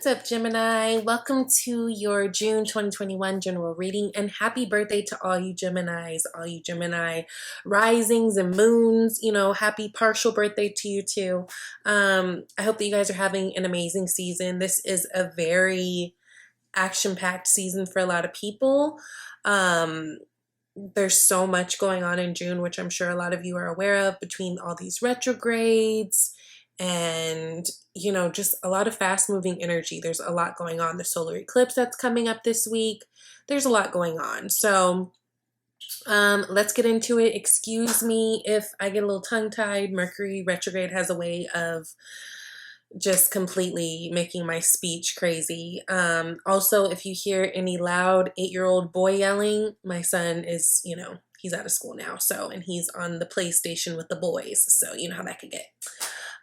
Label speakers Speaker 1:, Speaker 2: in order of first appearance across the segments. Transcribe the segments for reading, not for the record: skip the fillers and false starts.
Speaker 1: What's up, Gemini? Welcome to your June 2021 general reading, and happy birthday to all you Geminis, all you Gemini risings and moons. Happy partial birthday to you too. I hope that you guys are having an amazing season. This is a very action-packed season for a lot of people. There's so much going on in June, which I'm sure a lot of you are aware of, between all these retrogrades and just a lot of fast moving energy. There's a lot going on. The solar eclipse that's coming up this week. There's a lot going on. So let's get into it. Excuse me if I get a little tongue tied. Mercury retrograde has a way of just completely making my speech crazy. Also, if you hear any loud 8-year-old boy yelling, my son is, he's out of school now. And he's on the PlayStation with the boys. So you know how that could get.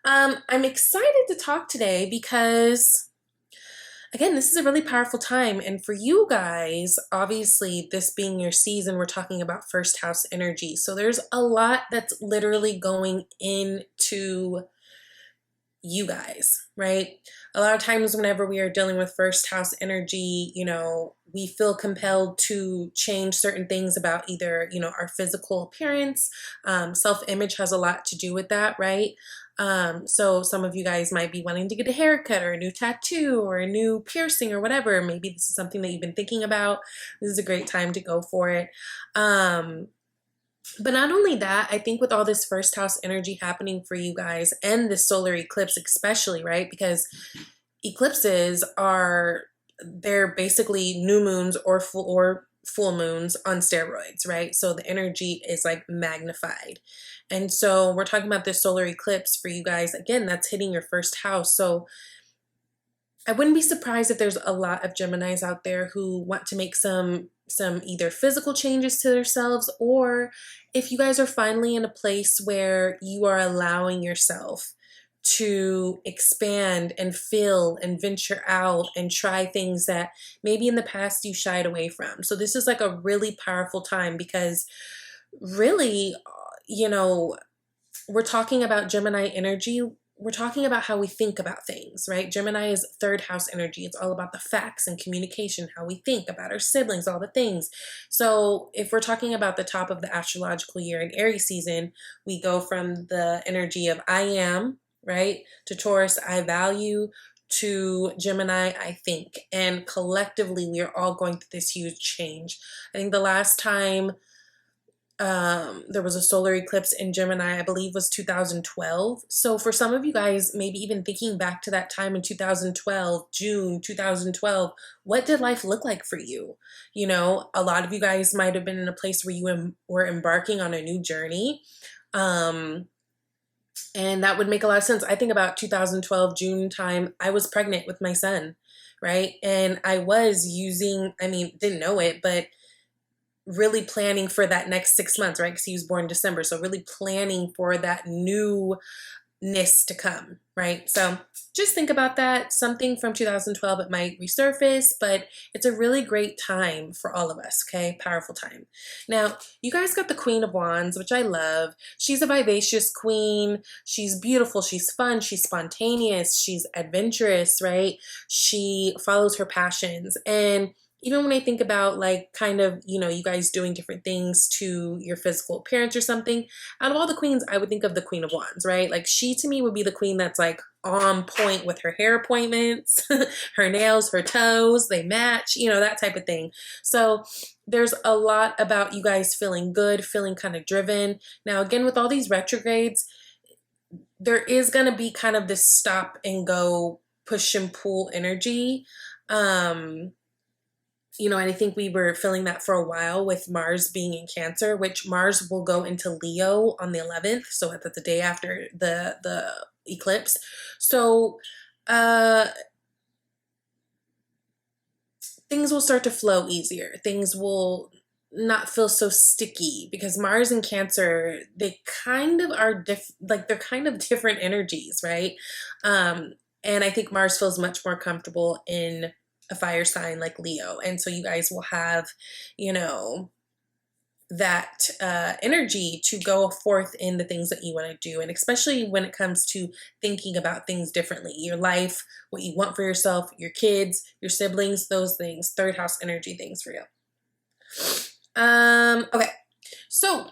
Speaker 1: I'm excited to talk today because, again, this is a really powerful time. And for you guys, obviously, this being your season, we're talking about first house energy. So there's a lot that's literally going into you guys, right? A lot of times whenever we are dealing with first house energy, we feel compelled to change certain things about either, our physical appearance. Self-image has a lot to do with that, right? So some of you guys might be wanting to get a haircut or a new tattoo or a new piercing or whatever. Maybe this is something that you've been thinking about. This is a great time to go for it. But not only that, I think with all this first house energy happening for you guys and the solar eclipse especially, right? Because eclipses they're basically new moons or full moons on steroids, right? So the energy is like magnified. And so we're talking about this solar eclipse for you guys. Again, that's hitting your first house. So I wouldn't be surprised if there's a lot of Geminis out there who want to make some either physical changes to themselves, or if you guys are finally in a place where you are allowing yourself to expand and feel and venture out and try things that maybe in the past you shied away from. So this is like a really powerful time because really, we're talking about Gemini energy. We're talking about how we think about things, right? Gemini is third house energy. It's all about the facts and communication, how we think about our siblings, all the things. So if we're talking about the top of the astrological year in Aries season, we go from the energy of I am, right, to Taurus, I value, to Gemini, I think. And collectively, we are all going through this huge change. I think the last time there was a solar eclipse in Gemini, I believe was 2012. So for some of you guys, maybe even thinking back to that time in 2012, June 2012, what did life look like for you? A lot of you guys might have been in a place where you were embarking on a new journey. And that would make a lot of sense. I think about 2012, June time, I was pregnant with my son, right? And I was didn't know it, but really planning for that next 6 months, right? Because he was born in December. So really planning for that newness to come, right? So just think about that. Something from 2012, it might resurface, but it's a really great time for all of us, okay? Powerful time. Now, you guys got the Queen of Wands, which I love. She's a vivacious queen. She's beautiful. She's fun. She's spontaneous. She's adventurous, right? She follows her passions. And even when I think about you guys doing different things to your physical appearance or something, out of all the queens, I would think of the Queen of Wands, right? Like she to me would be the queen that's like on point with her hair appointments, her nails, her toes, they match, that type of thing. So there's a lot about you guys feeling good, feeling kind of driven. Now, again, with all these retrogrades, there is going to be kind of this stop and go, push and pull energy. And I think we were feeling that for a while with Mars being in Cancer, which Mars will go into Leo on the 11th. So that's the day after the eclipse. So things will start to flow easier. Things will not feel so sticky because Mars and Cancer, they kind of are they're kind of different energies, right? And I think Mars feels much more comfortable in a fire sign like Leo. And so you guys will have, that energy to go forth in the things that you want to do. And especially when it comes to thinking about things differently, your life, what you want for yourself, your kids, your siblings, those things, third house energy things for you. Okay, so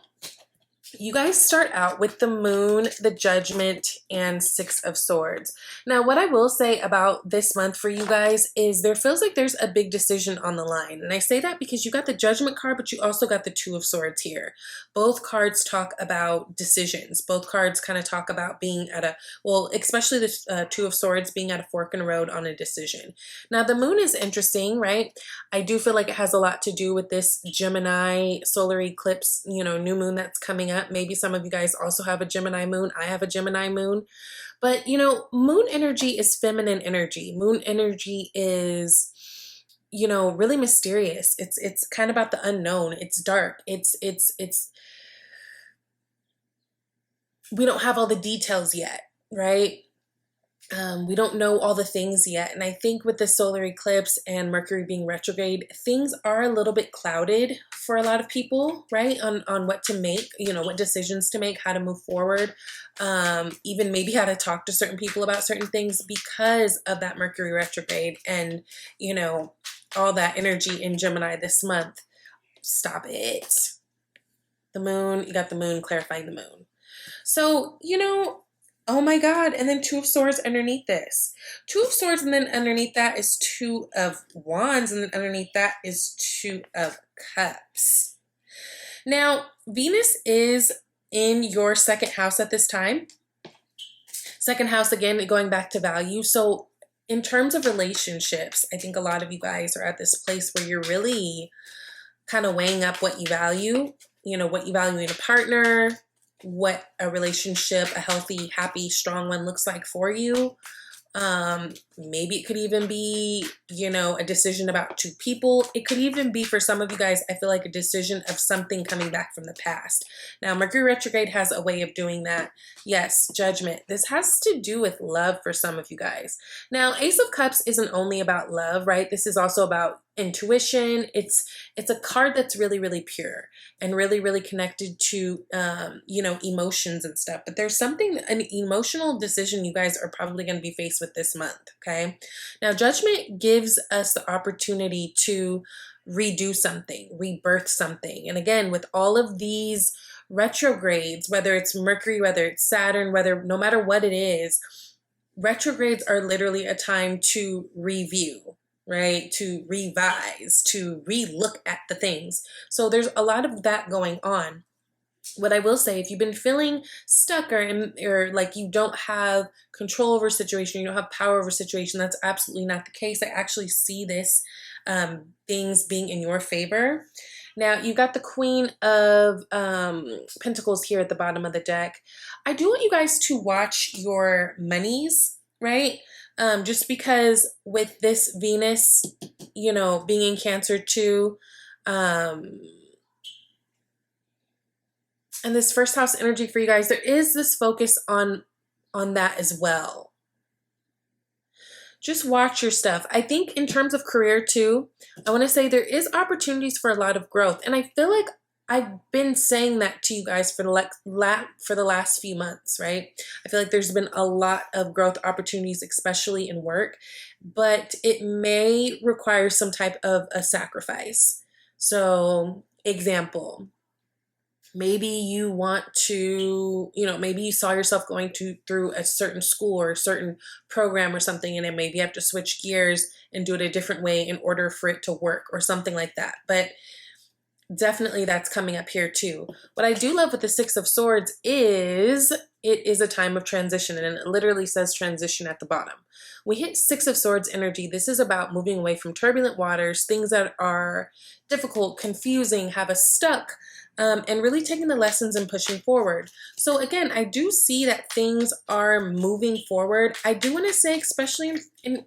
Speaker 1: you guys start out with the Moon, the Judgment, and Six of Swords. Now, what I will say about this month for you guys is there feels like there's a big decision on the line. And I say that because you got the Judgment card, but you also got the Two of Swords here. Both cards talk about decisions. Both cards kind of talk about being at a, well, especially the Two of Swords being at a fork in the road on a decision. Now, the Moon is interesting, right? I do feel like it has a lot to do with this Gemini solar eclipse, you know, new moon that's coming up. Maybe some of you guys also have a Gemini moon. I have a Gemini moon. But, you know, moon energy is feminine energy. Moon energy is, you know, really mysterious. It's kind of about the unknown. It's dark. It's we don't have all the details yet, right? We don't know all the things yet. And I think with the solar eclipse and Mercury being retrograde, things are a little bit clouded for a lot of people, right? On what to make, you know, what decisions to make, how to move forward, even maybe how to talk to certain people about certain things because of that Mercury retrograde and, you know, all that energy in Gemini this month. Stop it. The moon, you got the moon clarifying the moon. So, you know, oh my God. And then Two of Swords underneath this. Two of Swords, and then underneath that is Two of Wands, and then underneath that is Two of Cups. Now, Venus is in your second house at this time. Second house, again, going back to value. So in terms of relationships, I think a lot of you guys are at this place where you're really kind of weighing up what you value, you know, what you value in a partner, what a relationship, a healthy, happy, strong one looks like for you. Maybe it could even be, you know, a decision about two people. It could even be for some of you guys, I feel like a decision of something coming back from the past. Now, Mercury retrograde has a way of doing that. Yes, Judgment. This has to do with love for some of you guys. Now, Ace of Cups isn't only about love, right? This is also about intuition. It's a card that's really, really pure and really, really connected to, you know, emotions and stuff. But there's something, an emotional decision you guys are probably going to be faced with this month, okay? Now, Judgment gives us the opportunity to redo something, rebirth something. And again, with all of these retrogrades, whether it's Mercury, whether it's Saturn, whether, no matter what it is, retrogrades are literally a time to review, right? To revise, to re-look at the things. So there's a lot of that going on. What I will say, if you've been feeling stuck or like you don't have control over a situation, you don't have power over a situation, that's absolutely not the case. I actually see this things being in your favor. Now, you've got the Queen of Pentacles here at the bottom of the deck. I do want you guys to watch your monies, right? Just because with this Venus, you know, being in Cancer too, and this first house energy for you guys, there is this focus on that as well. Just watch your stuff. I think in terms of career too, I want to say there is opportunities for a lot of growth. And I feel like I've been saying that to you guys for the last few months, right? I feel like there's been a lot of growth opportunities, especially in work, but it may require some type of a sacrifice. So, example, maybe you want to, you know, maybe you saw yourself going through a certain school or a certain program or something, and then maybe you have to switch gears and do it a different way in order for it to work or something like that. But definitely that's coming up here too. What I do love with the Six of Swords is it is a time of transition, and it literally says transition at the bottom. We hit Six of Swords energy. This is about moving away from turbulent waters, things that are difficult, confusing, have us stuck, and really taking the lessons and pushing forward. So again, I do see that things are moving forward. I do want to say, especially in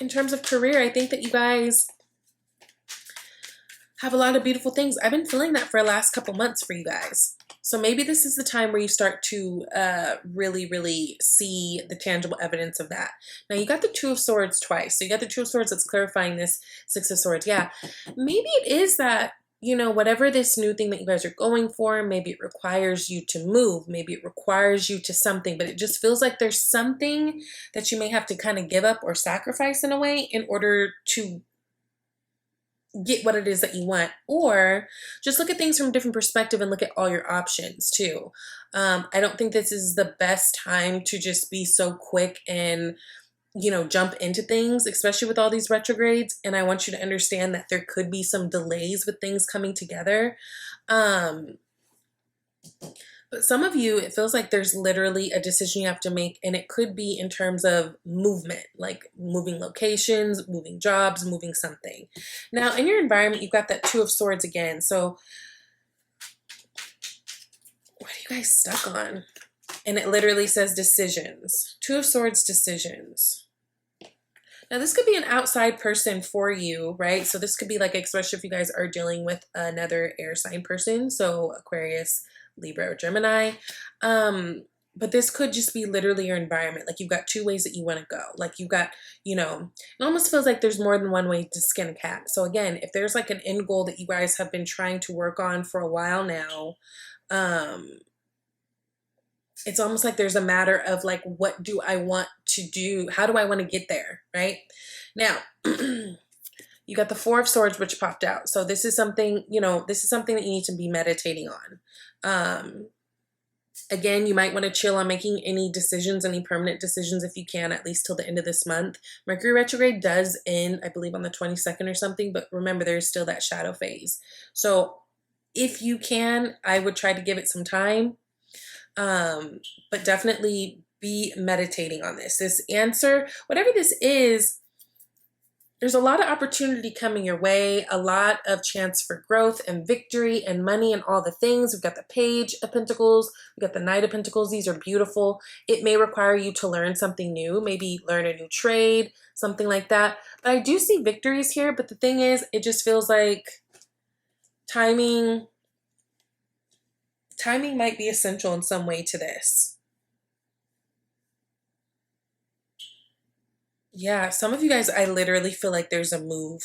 Speaker 1: terms of career, I think that you guys have a lot of beautiful things. I've been feeling that for the last couple months for you guys. So maybe this is the time where you start to really, really see the tangible evidence of that. Now, you got the Two of Swords twice. So you got the Two of Swords that's clarifying this Six of Swords. Yeah, maybe it is that you know, whatever this new thing that you guys are going for, maybe it requires you to move, maybe it requires you to something, but it just feels like there's something that you may have to kind of give up or sacrifice in a way in order to get what it is that you want. Or just look at things from a different perspective and look at all your options too. I don't think this is the best time to just be so quick and, you know, jump into things, especially with all these retrogrades. And I want you to understand that there could be some delays with things coming together. But some of you, it feels like there's literally a decision you have to make, and it could be in terms of movement, like moving locations, moving jobs, moving something. Now, in your environment, you've got that Two of Swords again. So what are you guys stuck on? And it literally says decisions. Two of Swords, decisions. Now, this could be an outside person for you, right? So this could be like, especially if you guys are dealing with another air sign person. So Aquarius, Libra, or Gemini. But this could just be literally your environment. Like, you've got two ways that you want to go. Like, you've got, you know, it almost feels like there's more than one way to skin a cat. So again, if there's like an end goal that you guys have been trying to work on for a while now, it's almost like there's a matter of like, what do I want to do? How do I want to get there? Right now, you got the Four of Swords, which popped out. So this is something, you know, this is something that you need to be meditating on. Again, you might want to chill on making any decisions, any permanent decisions if you can, at least till the end of this month. Mercury retrograde does end, I believe, on the 22nd or something, but remember, there's still that shadow phase. So if you can, I would try to give it some time. But definitely be meditating on this. This answer, whatever this is, there's a lot of opportunity coming your way, a lot of chance for growth and victory and money and all the things. We've got the Page of Pentacles, we've got the Knight of Pentacles. These are beautiful. It may require you to learn something new, maybe learn a new trade, something like that. But I do see victories here, but the thing is, it just feels like timing might be essential in some way to this. Yeah, some of you guys, I literally feel like there's a move,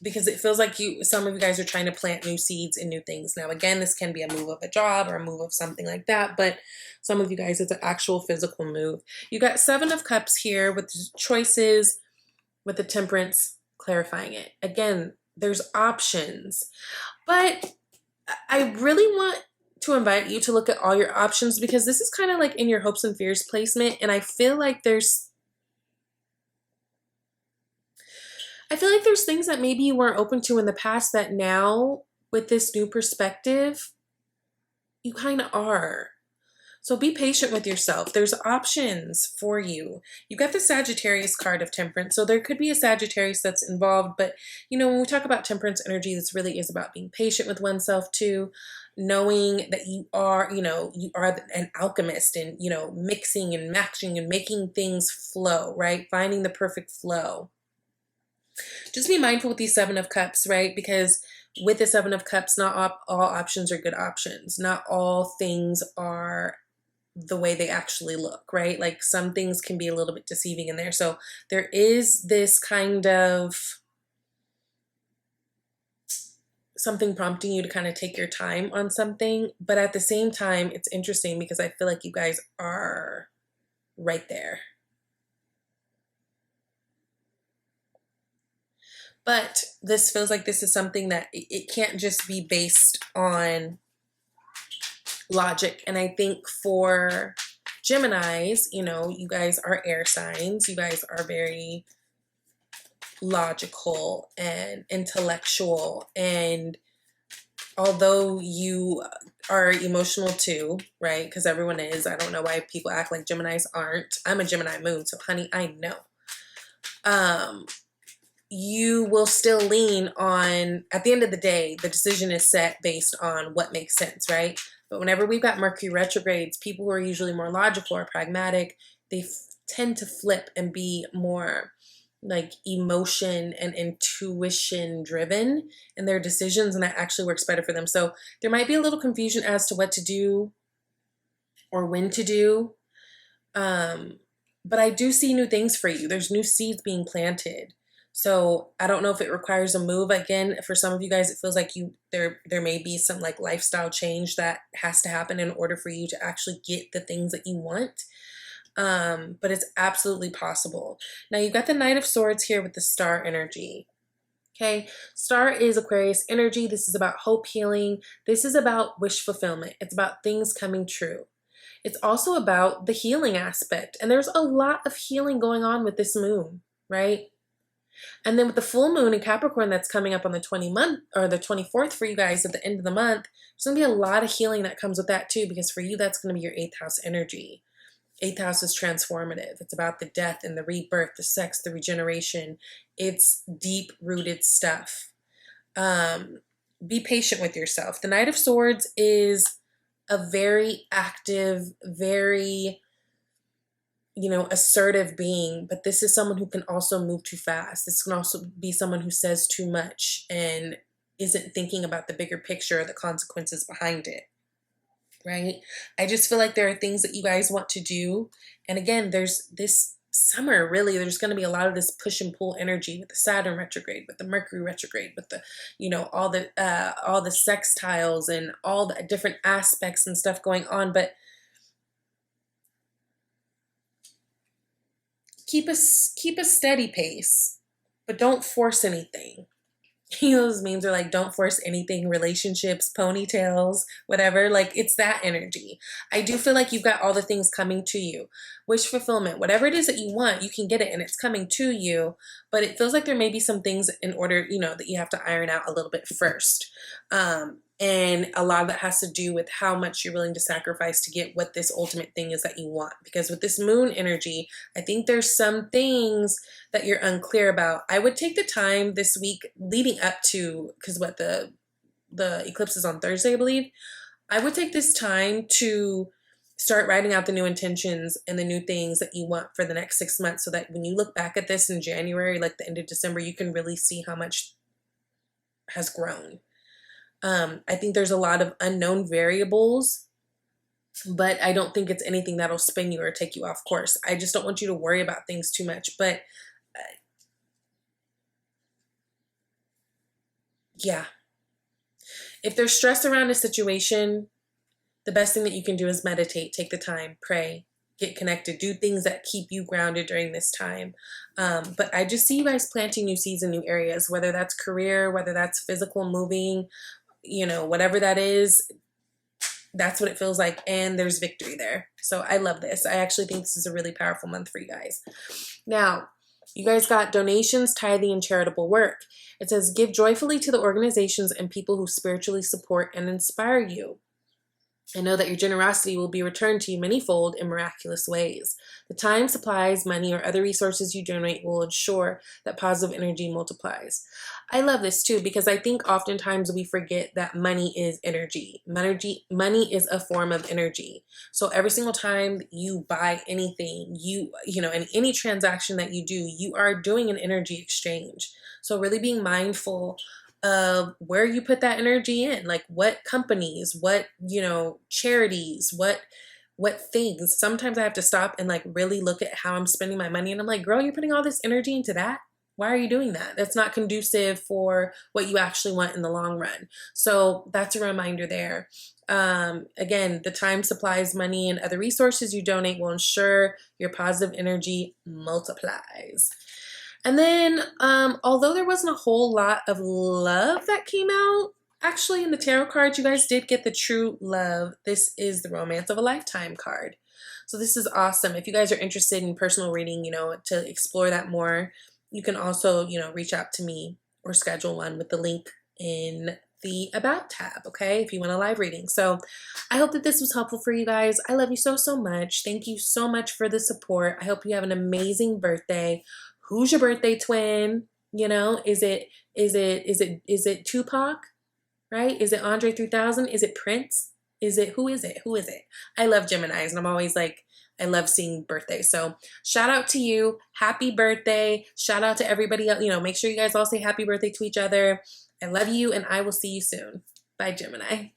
Speaker 1: because it feels like some of you guys are trying to plant new seeds and new things. Now, again, this can be a move of a job or a move of something like that, but some of you guys, it's an actual physical move. You got Seven of Cups here with the choices, with the Temperance, clarifying it. Again, there's options, but I really want to invite you to look at all your options, because this is kind of like in your hopes and fears placement. And I feel like there's things that maybe you weren't open to in the past that now, with this new perspective, you kind of are. So be patient with yourself. There's options for you. You got the Sagittarius card of Temperance. So there could be a Sagittarius that's involved. But, you know, when we talk about Temperance energy, this really is about being patient with oneself too. Knowing that you are, you know, you are an alchemist, and, you know, mixing and matching and making things flow, right? Finding the perfect flow. Just be mindful with these Seven of Cups, right? Because with the Seven of Cups, not all options are good options. Not all things are the way they actually look, right? Like, some things can be a little bit deceiving in there. So there is this kind of something prompting you to kind of take your time on something. But at the same time, it's interesting because I feel like you guys are right there. But this feels like this is something that it can't just be based on logic. And I think for Geminis, you know, you guys are air signs. You guys are very logical and intellectual. And although you are emotional too, right? Because everyone is. I don't know why people act like Geminis aren't. I'm a Gemini moon, so honey, I know. You will still lean on, at the end of the day, the decision is set based on what makes sense, right? But whenever we've got Mercury retrogrades, people who are usually more logical or pragmatic, they tend to flip and be more like emotion and intuition driven in their decisions, and that actually works better for them. So there might be a little confusion as to what to do or when to do. But I do see new things for you. There's new seeds being planted. So I don't know if it requires a move. Again, for some of you guys, it feels like there may be some like lifestyle change that has to happen in order for you to actually get the things that you want. But it's absolutely possible. Now you've got the Knight of Swords here with the Star energy. Okay, Star is Aquarius energy. This is about hope, healing. This is about wish fulfillment. It's about things coming true. It's also about the healing aspect. And there's a lot of healing going on with this moon, right? And then with the full moon in Capricorn that's coming up on the 24th for you guys at the end of the month, there's going to be a lot of healing that comes with that too, because for you, that's going to be your 8th house energy. 8th house is transformative. It's about the death and the rebirth, the sex, the regeneration. It's deep-rooted stuff. Be patient with yourself. The Knight of Swords is a very active, very, assertive being, but this is someone who can also move too fast. This can also be someone who says too much and isn't thinking about the bigger picture or the consequences behind it, right? I just feel like there are things that you guys want to do. And again, there's this summer, really, there's going to be a lot of this push and pull energy with the Saturn retrograde, with the Mercury retrograde, with the, all the sextiles and all the different aspects and stuff going on. But keep a steady pace, but don't force anything. Those memes are like, don't force anything, relationships, ponytails, whatever. Like, it's that energy. I do feel like you've got all the things coming to you. Wish fulfillment, whatever it is that you want, you can get it and it's coming to you. But it feels like there may be some things in order, that you have to iron out a little bit first. And a lot of that has to do with how much you're willing to sacrifice to get what this ultimate thing is that you want. Because with this moon energy, I think there's some things that you're unclear about. I would take the time this week leading up to, because the eclipse is on Thursday, I believe. I would take this time to start writing out the new intentions and the new things that you want for the next 6 months, so that when you look back at this in January, like the end of December, you can really see how much has grown. I think there's a lot of unknown variables, but I don't think it's anything that'll spin you or take you off course. I just don't want you to worry about things too much. But yeah, if there's stress around a situation, the best thing that you can do is meditate, take the time, pray, get connected, do things that keep you grounded during this time. But I just see you guys planting new seeds in new areas, whether that's career, whether that's physical moving, whatever that is, that's what it feels like. And there's victory there. So I love this. I actually think this is a really powerful month for you guys. Now, you guys got donations, tithing, and charitable work. It says, give joyfully to the organizations and people who spiritually support and inspire you. I know that your generosity will be returned to you manyfold in miraculous ways. The time, supplies, money, or other resources you donate will ensure that positive energy multiplies. I love this too, because I think oftentimes we forget that money is energy. Money is a form of energy. So every single time you buy anything, in any transaction that you do, you are doing an energy exchange. So really being mindful of where you put that energy in, like what companies, what, charities, what things. Sometimes I have to stop and like really look at how I'm spending my money. And I'm like, girl, you're putting all this energy into that? Why are you doing that? That's not conducive for what you actually want in the long run. So that's a reminder there. Again, the time, supplies, money, and other resources you donate will ensure your positive energy multiplies. And then, although there wasn't a whole lot of love that came out, actually in the tarot cards, you guys did get the true love. This is the romance of a lifetime card. So this is awesome. If you guys are interested in personal reading, to explore that more, you can also, reach out to me or schedule one with the link in the About tab, okay, if you want a live reading. So I hope that this was helpful for you guys. I love you so, so much. Thank you so much for the support. I hope you have an amazing birthday. Who's your birthday twin? Is it Tupac, right? Is it Andre 3000? Is it Prince? Who is it? I love Geminis, and I'm always like, I love seeing birthdays. So shout out to you. Happy birthday. Shout out to everybody else. Make sure you guys all say happy birthday to each other. I love you, and I will see you soon. Bye, Gemini.